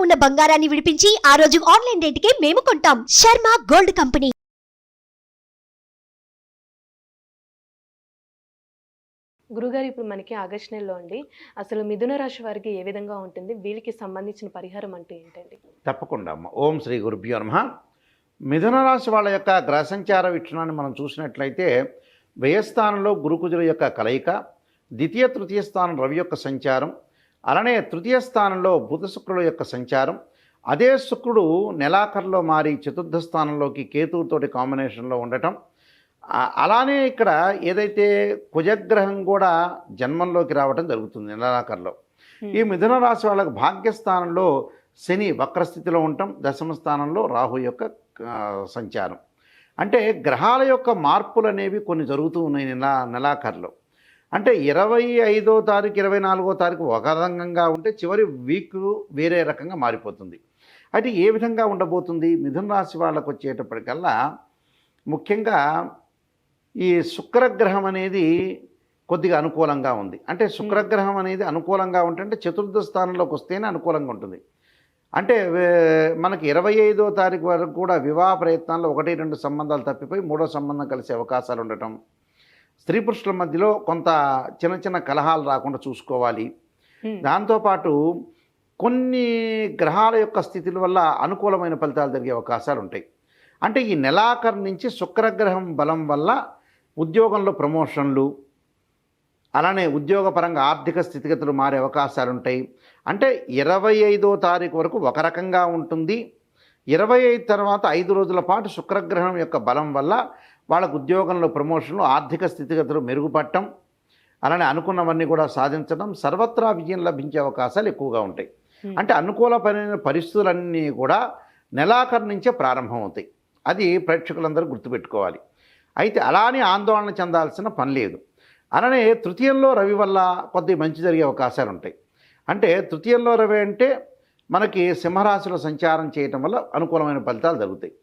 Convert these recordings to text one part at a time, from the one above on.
ఉన్న బంగారాన్ని విడిపించి ఆ రోజు ఆన్లైన్ రేటుకే మేము కొంటాం. Sharma gold company. గురుగారు, ఇప్పుడు మనకి ఆగస్టు నెలలో అండి, అసలు మిథున రాశి వారికి ఏ విధంగా ఉంటుంది? వీళ్ళకి సంబంధించిన పరిహారం అంటే ఏంటండి? తప్పకుండా అమ్మ. ఓం శ్రీ గురుభ్యో నమః. మిథున రాశి వాళ్ళ యొక్క గ్రహ సంచార వీక్షణాన్ని మనం చూసినట్లయితే వ్యయస్థానంలో గురుకుజుల యొక్క కలయిక, ద్వితీయ తృతీయ స్థానం రవి యొక్క సంచారం, అలానే తృతీయ స్థానంలో బుధ శుక్రుల యొక్క సంచారం, అదే శుక్రుడు నెలాఖరులో మారి చతుర్థ స్థానంలోకి కేతువుతోటి కాంబినేషన్లో ఉండటం, అలానే ఇక్కడ ఏదైతే కుజగ్రహం కూడా జన్మంలోకి రావడం జరుగుతుంది నెలాఖరులో. ఈ మిథున రాశి వాళ్ళకి భాగ్యస్థానంలో శని వక్రస్థితిలో ఉండటం, దశమ స్థానంలో రాహు యొక్క సంచారం. అంటే గ్రహాల యొక్క మార్పులు అనేవి కొన్ని జరుగుతూ ఉన్నాయి నెలాఖరులో. అంటే 25వ తారీఖు 24వ తారీఖు ఒక రకంగా ఉంటే చివరి వీక్ వేరే రకంగా మారిపోతుంది. అయితే ఏ విధంగా ఉండబోతుంది మిథున రాశి వాళ్ళకు వచ్చేటప్పటికల్లా ముఖ్యంగా ఈ శుక్రగ్రహం అనేది కొద్దిగా అనుకూలంగా ఉంది. అంటే శుక్రగ్రహం అనేది అనుకూలంగా ఉంటే చతుర్థ స్థానంలోకి వస్తేనే అనుకూలంగా ఉంటుంది. అంటే మనకి 25వ తారీఖు వరకు కూడా వివాహ ప్రయత్నాల్లో 1-2 సంబంధాలు తప్పిపోయి 3వ సంబంధం కలిసే అవకాశాలు ఉండటం, స్త్రీ పురుషుల మధ్యలో కొంత చిన్న చిన్న కలహాలు రాకుండా చూసుకోవాలి. దాంతోపాటు కొన్ని గ్రహాల యొక్క స్థితుల వల్ల అనుకూలమైన ఫలితాలు జరిగే అవకాశాలు ఉంటాయి. అంటే ఈ నెలాఖరు నుంచి శుక్రగ్రహం బలం వల్ల ఉద్యోగంలో ప్రమోషన్లు, అలానే ఉద్యోగపరంగా ఆర్థిక స్థితిగతులు మారే అవకాశాలు ఉంటాయి. అంటే 25వ తారీఖు వరకు ఒక రకంగా ఉంటుంది. 25 తర్వాత 5 రోజుల పాటు శుక్రగ్రహం యొక్క బలం వల్ల వాళ్ళకు ఉద్యోగంలో ప్రమోషన్లు, ఆర్థిక స్థితిగతులు మెరుగుపడటం, అలానే అనుకున్నవన్నీ కూడా సాధించడం, సర్వత్రా విజయం లభించే అవకాశాలు ఎక్కువగా ఉంటాయి. అంటే అనుకూలమైన పరిస్థితులన్నీ కూడా నెలాఖరు నుంచే ప్రారంభమవుతాయి. అది ప్రేక్షకులందరూ గుర్తుపెట్టుకోవాలి. అయితే అలానే ఆందోళన చెందాల్సిన పని లేదు. అలానే తృతీయంలో రవి వల్ల కొద్దిగా మంచి జరిగే అవకాశాలు ఉంటాయి. అంటే తృతీయంలో రవి అంటే మనకి సింహరాశిలో సంచారం చేయటం వల్ల అనుకూలమైన ఫలితాలు జరుగుతాయి.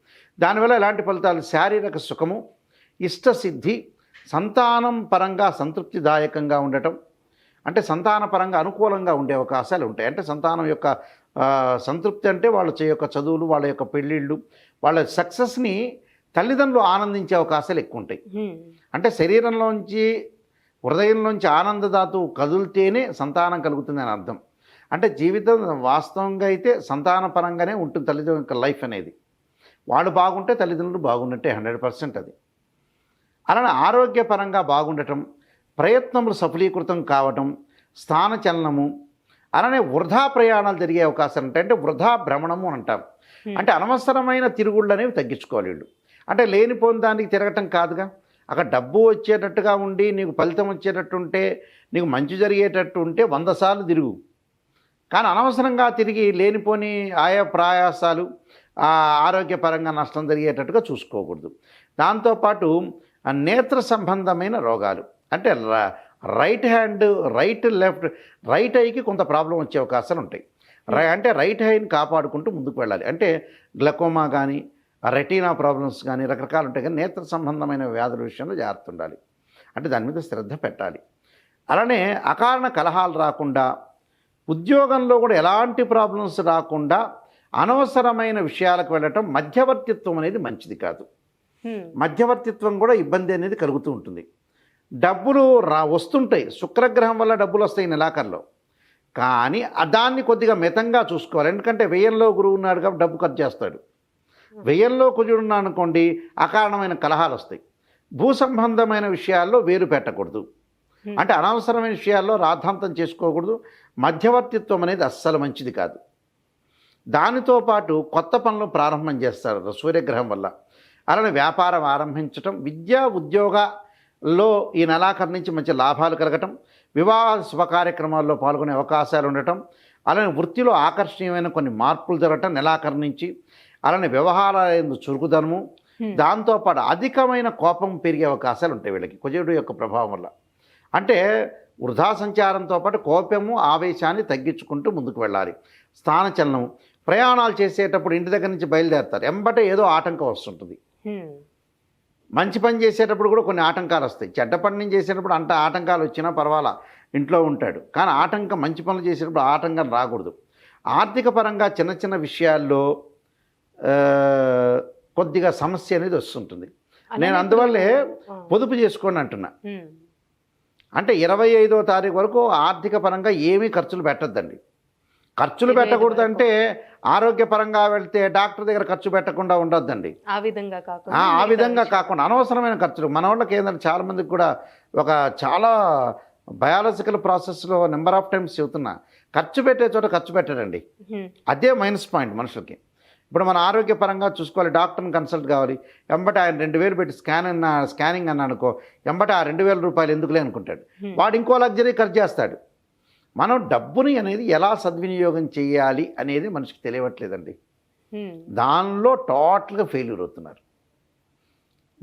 దానివల్ల ఎలాంటి ఫలితాలు? శారీరక సుఖము, ఇష్టసిద్ధి, సంతానం పరంగా సంతృప్తిదాయకంగా ఉండటం, అంటే సంతాన పరంగా అనుకూలంగా ఉండే అవకాశాలు ఉంటాయి. అంటే సంతానం యొక్క సంతృప్తి అంటే వాళ్ళ యొక్క చదువులు, వాళ్ళ యొక్క పెళ్ళిళ్ళు, వాళ్ళ సక్సెస్ని తల్లిదండ్రులు ఆనందించే అవకాశాలు ఎక్కువ ఉంటాయి. అంటే శరీరంలోంచి హృదయంలోంచి ఆనందదాతు కదులుతేనే సంతానం కలుగుతుందని అర్థం. అంటే జీవితం వాస్తవంగా అయితే సంతాన పరంగానే ఉంటుంది తల్లిదండ్రుల యొక్క లైఫ్ అనేది. వాళ్ళు బాగుంటే తల్లిదండ్రులు బాగున్నట్టే 100% అది. అలానే ఆరోగ్యపరంగా బాగుండటం, ప్రయత్నములు సఫలీకృతం కావటం, స్థానచలనము, అలానే వృధా ప్రయాణాలు జరిగే అవకాశాలు ఉంటాయి. అంటే వృధా భ్రమణము అని అంటారు. అంటే అనవసరమైన తిరుగుళ్ళు అనేవి తగ్గించుకోవాలి వీళ్ళు. అంటే లేనిపోని దానికి తిరగటం కాదుగా. అక్కడ డబ్బు వచ్చేటట్టుగా ఉండి నీకు ఫలితం వచ్చేటట్టు ఉంటే, నీకు మంచి జరిగేటట్టు ఉంటే 100 సార్లు తిరుగు. కానీ అనవసరంగా తిరిగి లేనిపోని ఆయా ప్రయాసాలు, ఆరోగ్యపరంగా నష్టం జరిగేటట్టుగా చూసుకోకూడదు. దాంతోపాటు నేత్ర సంబంధమైన రోగాలు, అంటే రైట్ హ్యాండ్, రైట్ ఐకి కొంత ప్రాబ్లం వచ్చే అవకాశాలు ఉంటాయి. అంటే రైట్ ఐని కాపాడుకుంటూ ముందుకు వెళ్ళాలి. అంటే గ్లకోమా కానీ, రెటీనా ప్రాబ్లమ్స్ కానీ రకరకాలు ఉంటాయి. కానీ నేత్ర సంబంధమైన వ్యాధుల విషయంలో జాగ్రత్త ఉండాలి. అంటే దాని మీద శ్రద్ధ పెట్టాలి. అలానే అకారణ కలహాలు రాకుండా, ఉద్యోగంలో కూడా ఎలాంటి ప్రాబ్లమ్స్ రాకుండా అనవసరమైన విషయాలకు వెళ్ళటం, మధ్యవర్తిత్వం అనేది మంచిది కాదు. మధ్యవర్తిత్వం కూడా ఇబ్బంది అనేది కలుగుతూ ఉంటుంది. డబ్బులు వస్తుంటాయి, శుక్రగ్రహం వల్ల డబ్బులు వస్తాయి నెలాఖరులో. కానీ దాన్ని కొద్దిగా మితంగా చూసుకోవాలి. ఎందుకంటే వ్యయంలో గురువు ఉన్నాడు కాబట్టి డబ్బు ఖర్చు చేస్తాడు. వ్యయంలో కుజుడు ఉన్నాడు అనుకోండి, అకారణమైన కలహాలు వస్తాయి. భూ సంబంధమైన విషయాల్లో వేరు పెట్టకూడదు. అంటే అనవసరమైన విషయాల్లో రాద్ధాంతం చేసుకోకూడదు. మధ్యవర్తిత్వం అనేది అస్సలు మంచిది కాదు. దానితో పాటు కొత్త పనులు ప్రారంభం చేస్తారు సూర్యగ్రహం వల్ల. అలానే వ్యాపారం ఆరంభించటం, విద్యా ఉద్యోగాల్లో ఈ నెలాఖరు నుంచి మంచి లాభాలు కలగటం, వివాహ శుభ కార్యక్రమాల్లో పాల్గొనే అవకాశాలు ఉండటం, అలానే వృత్తిలో ఆకర్షణీయమైన కొన్ని మార్పులు జరగటం నెలాఖరు నుంచి, అలానే వ్యవహారాల చురుకుదనము, దాంతోపాటు అధికమైన కోపం పెరిగే అవకాశాలు ఉంటాయి వీళ్ళకి కుజుడు యొక్క ప్రభావం వల్ల. అంటే వృధా సంచారంతో పాటు కోపము, ఆవేశాన్ని తగ్గించుకుంటూ ముందుకు వెళ్ళాలి. స్థానచలనం, ప్రయాణాలు చేసేటప్పుడు ఇంటి దగ్గర నుంచి బయలుదేరుతారు, ఎంబటే ఏదో ఆటంకం వస్తుంటుంది. మంచి పని చేసేటప్పుడు కూడా కొన్ని ఆటంకాలు వస్తాయి. చెడ్డ పని చేసేటప్పుడు అంత ఆటంకాలు వచ్చినా పర్వాలా, ఇంట్లో ఉంటాడు. కానీ ఆటంకం మంచి పనులు చేసేటప్పుడు ఆటంకం రాకూడదు. ఆర్థిక పరంగా చిన్న చిన్న విషయాల్లో కొద్దిగా సమస్య అనేది వస్తుంటుంది. నేను అందువల్లే పొదుపు చేసుకోండి అంటున్నా. అంటే 25వ తారీఖు వరకు ఆర్థిక పరంగా ఏమీ ఖర్చులు పెట్టద్దండి. ఖర్చులు పెట్టకూడదంటే ఆరోగ్యపరంగా వెళ్తే డాక్టర్ దగ్గర ఖర్చు పెట్టకుండా ఉండొద్దండి. ఆ విధంగా కాకుండా అనవసరమైన ఖర్చులు మన వాళ్ళకి ఏంటంటే చాలా మందికి కూడా ఒక చాలా బయాలజికల్ ప్రాసెస్లో నెంబర్ ఆఫ్ టైమ్స్ చెబుతున్నా, ఖర్చు పెట్టే చోట ఖర్చు పెట్టడండి. అదే మైనస్ పాయింట్ మనుషులకి. ఇప్పుడు మన ఆరోగ్యపరంగా చూసుకోవాలి, డాక్టర్ని కన్సల్ట్ కావాలి, ఎంబట ఆయన 2000 పెట్టి స్కానింగ్ అన్న అనుకో, ఎంబట ఆ 2000 రూపాయలు ఎందుకులే అనుకుంటాడు. వాడు ఇంకో లగ్జరీ ఖర్చు చేస్తాడు. మనం డబ్బుని అనేది ఎలా సద్వినియోగం చేయాలి అనేది మనిషికి తెలియట్లేదండి. దానిలో టోటల్గా ఫెయిల్యూర్ అవుతున్నారు.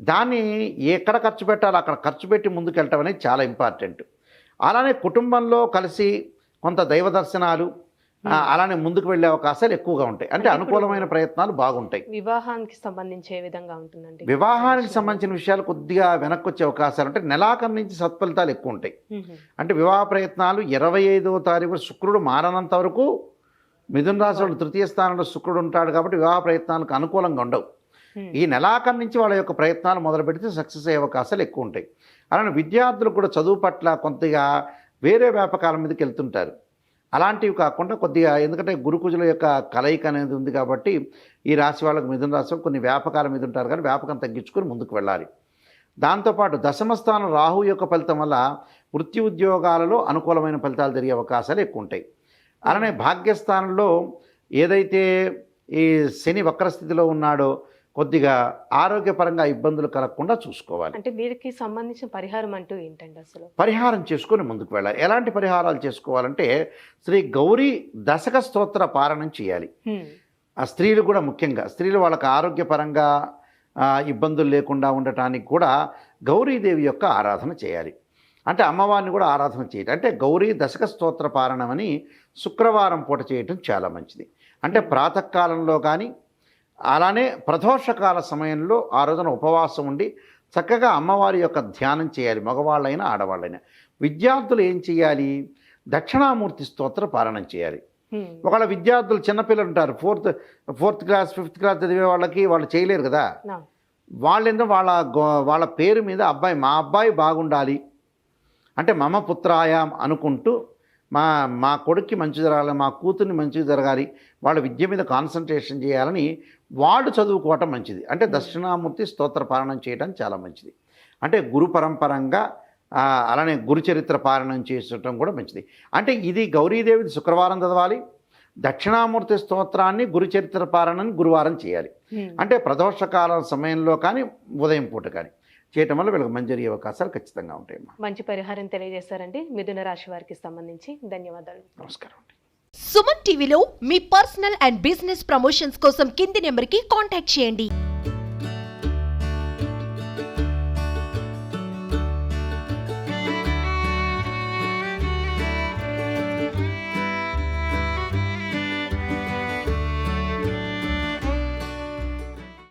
దాన్ని ఎక్కడ ఖర్చు పెట్టాలో అక్కడ ఖర్చు పెట్టి ముందుకు వెళ్ళటం అనేది చాలా ఇంపార్టెంట్. అలానే కుటుంబంలో కలిసి కొంత దైవ దర్శనాలు అలానే ముందుకు వెళ్ళే అవకాశాలు ఎక్కువగా ఉంటాయి. అంటే అనుకూలమైన ప్రయత్నాలు బాగుంటాయి. వివాహానికి సంబంధించే విధంగా ఉంటుందండి. వివాహానికి సంబంధించిన విషయాలు కొద్దిగా వెనక్కి వచ్చే అవకాశాలు ఉంటాయి. నెలాఖరు నుంచి సత్ఫలితాలు ఎక్కువ ఉంటాయి. అంటే వివాహ ప్రయత్నాలు 25వ తారీఖు శుక్రుడు మారనంత వరకు మిథున రాశి వాళ్ళు 3వ స్థానంలో శుక్రుడు ఉంటాడు కాబట్టి వివాహ ప్రయత్నాలకు అనుకూలంగా ఉండవు. ఈ నెలాఖరు నుంచి వాళ్ళ యొక్క ప్రయత్నాలు మొదలు పెడితే సక్సెస్ అయ్యే అవకాశాలు ఎక్కువ ఉంటాయి. అలానే విద్యార్థులు కూడా చదువు పట్ల కొద్దిగా వేరే వ్యాపకాల మీదకి వెళ్తుంటారు. అలాంటివి కాకుండా కొద్దిగా, ఎందుకంటే గురుకుజుల యొక్క కలయిక అనేది ఉంది కాబట్టి ఈ రాశి వాళ్ళకి మిథున రాశి కొన్ని వ్యాపకాల మీద ఉంటారు కానీ వ్యాపకం తగ్గించుకొని ముందుకు వెళ్ళాలి. దాంతోపాటు దశమ స్థానం రాహు యొక్క ఫలితం వల్ల వృత్తి ఉద్యోగాలలో అనుకూలమైన ఫలితాలు జరిగే అవకాశాలు ఎక్కువ ఉంటాయి. అలానే భాగ్యస్థానంలో ఏదైతే ఈ శని వక్రస్థితిలో ఉన్నాడో కొద్దిగా ఆరోగ్యపరంగా ఇబ్బందులు కలగకుండా చూసుకోవాలి. అంటే వీరికి సంబంధించిన పరిహారం అంటూ ఏంటండి అసలు? పరిహారం చేసుకొని ముందుకు వెళ్ళాలి. ఎలాంటి పరిహారాలు చేసుకోవాలంటే శ్రీ గౌరీ దశక స్తోత్ర పారాయణం చేయాలి. ఆ స్త్రీలు కూడా ముఖ్యంగా స్త్రీలు వాళ్ళకి ఆరోగ్యపరంగా ఇబ్బందులు లేకుండా ఉండటానికి కూడా గౌరీదేవి యొక్క ఆరాధన చేయాలి. అంటే అమ్మవారిని కూడా ఆరాధన చేయటం, అంటే గౌరీ దశక స్తోత్ర పారాయణం అని శుక్రవారం పూట చేయటం చాలా మంచిది. అంటే ప్రాతకాలంలో కానీ అలానే ప్రదోషకాల సమయంలో ఆ రోజున ఉపవాసం ఉండి చక్కగా అమ్మవారి యొక్క ధ్యానం చేయాలి. మగవాళ్ళైనా ఆడవాళ్ళైనా. విద్యార్థులు ఏం చేయాలి? దక్షిణామూర్తి స్తోత్ర పారాయణం చేయాలి. ఒకవేళ విద్యార్థులు చిన్నపిల్లలు ఉంటారు, ఫోర్త్ క్లాస్ 5th క్లాస్ చదివే వాళ్ళకి వాళ్ళు చేయలేరు కదా. వాళ్ళేందో వాళ్ళ పేరు మీద మా అబ్బాయి బాగుండాలి అంటే మమ పుత్రాయాం అనుకుంటూ మా కొడుక్కి మంచి జరగాలి, మా కూతుర్ని మంచిగా జరగాలి, వాళ్ళ విద్య మీద కాన్సన్ట్రేషన్ చేయాలని వాళ్ళు చదువుకోవటం మంచిది. అంటే దక్షిణామూర్తి స్తోత్ర పారాయణం చేయడం చాలా మంచిది. అంటే గురు పరంపరంగా అలానే గురు చరిత్ర పారాయణం చేయటం కూడా మంచిది. అంటే ఇది గౌరీదేవిది శుక్రవారం చదవాలి, దక్షిణామూర్తి స్తోత్రాన్ని గురు చరిత్ర పారాయణాన్ని గురువారం చేయాలి. అంటే ప్రదోషకాల సమయంలో కానీ ఉదయం పూట కానీ చేయటం వల్ల వీళ్ళకి మంచి జరిగే అవకాశాలు ఖచ్చితంగా ఉంటాయి. మంచి పరిహారం తెలియజేశారండి మిథున రాశి వారికి సంబంధించి. ధన్యవాదాలు. నమస్కారం అండి. సుమన్ టీవీలో మీ పర్సనల్ అండ్ బిజినెస్ ప్రమోషన్స్ కోసం కింది నెంబర్కి కాంటాక్ట్ చేయండి.